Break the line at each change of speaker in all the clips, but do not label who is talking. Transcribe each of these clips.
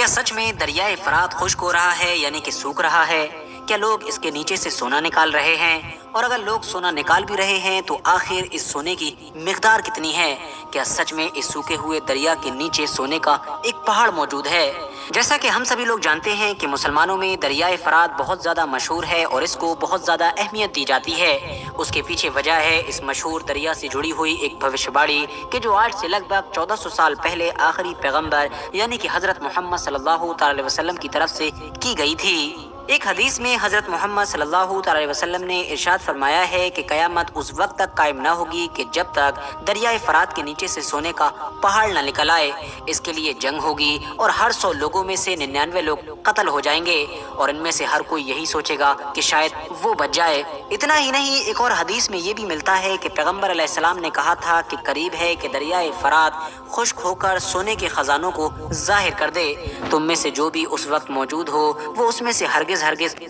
کیا سچ میں دریائے فرات خشک ہو رہا ہے یعنی کہ سوکھ رہا ہے؟ کیا لوگ اس کے نیچے سے سونا نکال رہے ہیں؟ اور اگر لوگ سونا نکال بھی رہے ہیں تو آخر اس سونے کی مقدار کتنی ہے؟ کیا سچ میں اس سوکھے ہوئے دریا کے نیچے سونے کا ایک پہاڑ موجود ہے؟ جیسا کہ ہم سبھی لوگ جانتے ہیں کہ مسلمانوں میں دریائے فرات بہت زیادہ مشہور ہے اور اس کو بہت زیادہ اہمیت دی جاتی ہے۔ اس کے پیچھے وجہ ہے اس مشہور دریا سے جڑی ہوئی ایک بھوشیہ باڑی کہ جو آج سے لگ بھگ 1400 سال پہلے آخری پیغمبر یعنی کہ حضرت محمد صلی اللہ علیہ وسلم کی طرف سے کی گئی تھی۔ ایک حدیث میں حضرت محمد صلی اللہ علیہ وسلم نے ارشاد فرمایا ہے کہ قیامت اس وقت تک قائم نہ ہوگی کہ جب تک دریائے فرات کے نیچے سے سونے کا پہاڑ نہ نکل آئے۔ اس کے لیے جنگ ہوگی اور ہر 100 لوگوں میں سے 99 لوگ قتل ہو جائیں گے اور ان میں سے ہر کوئی یہی سوچے گا کہ شاید وہ بچ جائے۔ اتنا ہی نہیں، ایک اور حدیث میں یہ بھی ملتا ہے کہ پیغمبر علیہ السلام نے کہا تھا کہ قریب ہے کہ دریائے فرات خشک ہو کر سونے کے خزانوں کو ظاہر کر دے۔ تم میں سے جو بھی اس وقت موجود ہو وہ اس میں سے ہرگز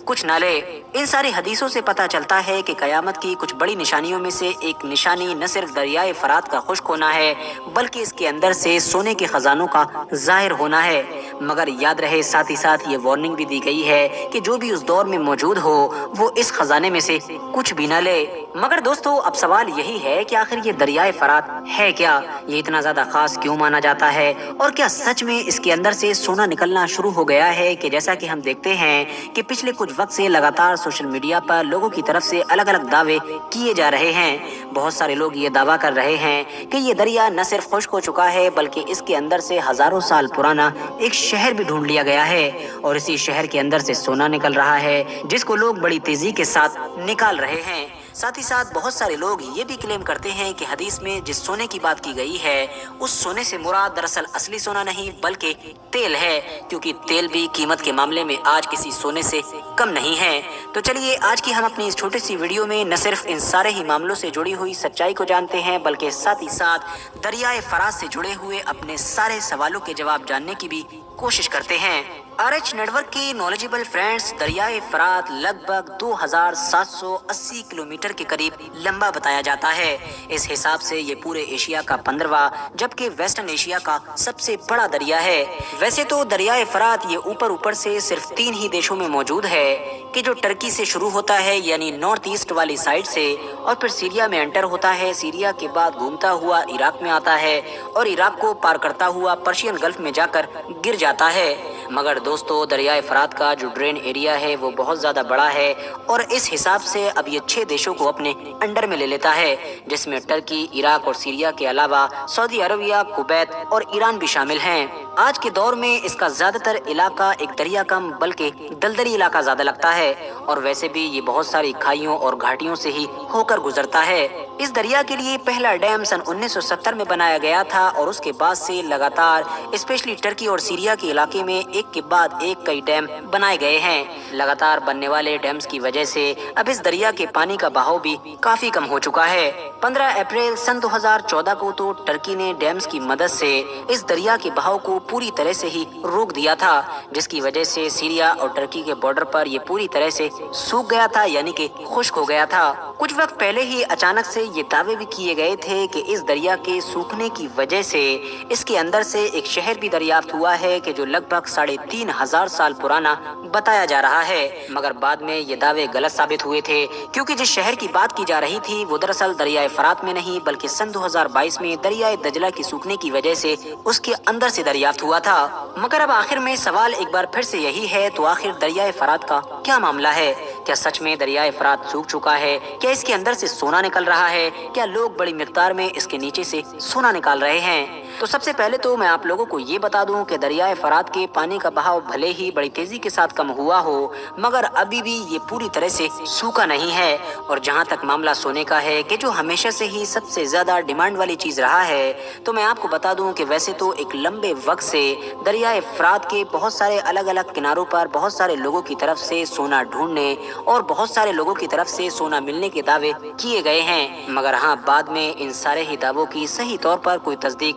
کچھ نہ لے۔ ان ساری حدیثوں سے پتہ چلتا ہے کہ قیامت کی کچھ بڑی نشانیوں میں سے ایک نشانی نہ صرف دریائے فرات کا خشک ہونا ہے بلکہ اس کے اندر سے سونے کے خزانوں کا ظاہر ہونا ہے۔ مگر یاد رہے ساتھ ہی ساتھ یہ وارننگ بھی دی گئی ہے کہ جو بھی اس دور میں موجود ہو وہ اس خزانے میں سے کچھ بھی نہ لے۔ مگر دوستو، اب سوال یہی ہے کہ آخر یہ دریائے فرات ہے کیا؟ یہ اتنا زیادہ خاص کیوں مانا جاتا ہے؟ اور کیا سچ میں اس کے اندر سے سونا نکلنا شروع ہو گیا ہے کہ جیسا کہ ہم دیکھتے ہیں کہ پچھلے کچھ وقت سے لگاتار سوشل میڈیا پر لوگوں کی طرف سے الگ الگ دعوے کیے جا رہے ہیں۔ بہت سارے لوگ یہ دعویٰ کر رہے ہیں کہ یہ دریا نہ صرف خشک ہو چکا ہے بلکہ اس کے اندر سے ہزاروں سال پرانا ایک شہر بھی ڈھونڈ لیا گیا ہے اور اسی شہر کے اندر سے سونا نکل رہا ہے جس کو لوگ بڑی تیزی کے ساتھ نکال رہے ہیں۔ ساتھ ہی ساتھ بہت سارے لوگ یہ بھی کلیم کرتے ہیں کہ حدیث میں جس سونے کی بات کی گئی ہے اس سونے سے مراد دراصل اصلی سونا نہیں بلکہ تیل ہے، کیونکہ تیل بھی قیمت کے معاملے میں آج کسی سونے سے کم نہیں ہے۔ تو چلیے آج کی ہم اپنی اس چھوٹی سی ویڈیو میں نہ صرف ان سارے ہی معاملوں سے جڑی ہوئی سچائی کو جانتے ہیں بلکہ ساتھ ہی ساتھ دریائے فرات سے جڑے ہوئے اپنے سارے سوالوں کے جواب جاننے کی بھی کوشش کرتے ہیں۔ RH نیٹ ورک کے نالجیبل فرینڈز، دریائے فرات لگ بھگ 2780 کلومیٹر کے قریب لمبا بتایا جاتا ہے۔ اس حساب سے یہ پورے ایشیا کا 15واں جبکہ ویسٹرن ایشیا کا سب سے بڑا دریا ہے۔ ویسے تو دریائے فرات یہ اوپر سے صرف 3 ہی دیشوں میں موجود ہے کہ جو ٹرکی سے شروع ہوتا ہے یعنی نارتھ ایسٹ والی سائڈ سے اور پھر سیریا میں انٹر ہوتا ہے، سیریا کے بعد گھومتا ہوا عراق میں آتا ہے اور عراق کو پار کرتا ہوا پرشین گلف میں جا کر گر جاتا ہے۔ مگر دوستو، دریائے فرات کا جو ڈرین ایریا ہے وہ بہت زیادہ بڑا ہے اور اس حساب سے اب یہ 6 دیشوں کو اپنے انڈر میں لے لیتا ہے جس میں ٹرکی، عراق اور سیریا کے علاوہ سعودی عربیہ، کویت اور ایران بھی شامل ہیں۔ آج کے دور میں اس کا زیادہ تر علاقہ ایک دریا کم بلکہ دلدلی علاقہ زیادہ لگتا ہے اور ویسے بھی یہ بہت ساری کھائیوں اور گھاٹیوں سے ہی ہو کر گزرتا ہے۔ اس دریا کے لیے پہلا ڈیم سن 1970 میں بنایا گیا تھا اور اس کے بعد سے لگاتار اسپیشلی ٹرکی اور سیریا کے علاقے میں ایک کے بعد ایک کئی ڈیم بنائے گئے ہیں۔ لگاتار بننے والے ڈیمز کی وجہ سے اب اس دریا کے پانی کا بہاؤ بھی کافی کم ہو چکا ہے۔ 15 اپریل سن 2014 کو تو ٹرکی نے ڈیمز کی مدد سے اس دریا کے بہاؤ کو پوری طرح سے ہی روک دیا تھا جس کی وجہ سے سیریا اور ٹرکی کے بارڈر پر یہ پوری طرح سے سوکھ گیا تھا یعنی کہ خشک ہو گیا تھا۔ کچھ وقت پہلے ہی اچانک سے یہ دعوے بھی کیے گئے تھے کہ اس دریا کے سوکھنے کی وجہ سے اس کے اندر سے ایک شہر بھی دریافت ہوا ہے کہ جو لگ بھگ 3500 سال پرانا بتایا جا رہا ہے۔ مگر بعد میں یہ دعوے غلط ثابت ہوئے تھے کیونکہ جس شہر کی بات کی جا رہی تھی وہ دراصل دریائے فرات میں نہیں بلکہ سن 2022 میں دریائے دجلہ کی سوکھنے کی وجہ سے اس کے اندر سے دریافت ہوا تھا۔ مگر اب آخر میں سوال ایک بار پھر سے یہی ہے، تو آخر دریائے فرات کا کیا معاملہ ہے؟ کیا سچ میں دریائے فرات سوکھ چکا ہے؟ کیا اس کے اندر سے سونا نکل رہا ہے؟ کیا لوگ بڑی مقدار میں اس کے نیچے سے سونا نکال رہے ہیں؟ تو سب سے پہلے تو میں آپ لوگوں کو یہ بتا دوں کہ دریائے فرات کے پانی کا بہاؤ بھلے ہی بڑی تیزی کے ساتھ کم ہوا ہو مگر ابھی بھی یہ پوری طرح سے سوکھا نہیں ہے۔ اور جہاں تک معاملہ سونے کا ہے کہ جو ہمیشہ سے ہی سب سے زیادہ ڈیمانڈ والی چیز رہا ہے، تو میں آپ کو بتا دوں کہ ویسے تو ایک لمبے وقت سے دریائے فرات کے بہت سارے الگ الگ کناروں پر بہت سارے لوگوں کی طرف سے سونا ڈھونڈنے اور بہت سارے لوگوں کی طرف سے سونا ملنے کے دعوے کیے گئے ہیں، مگر ہاں بعد میں ان سارے ہی دعووں کی صحیح طور پر کوئی تصدیق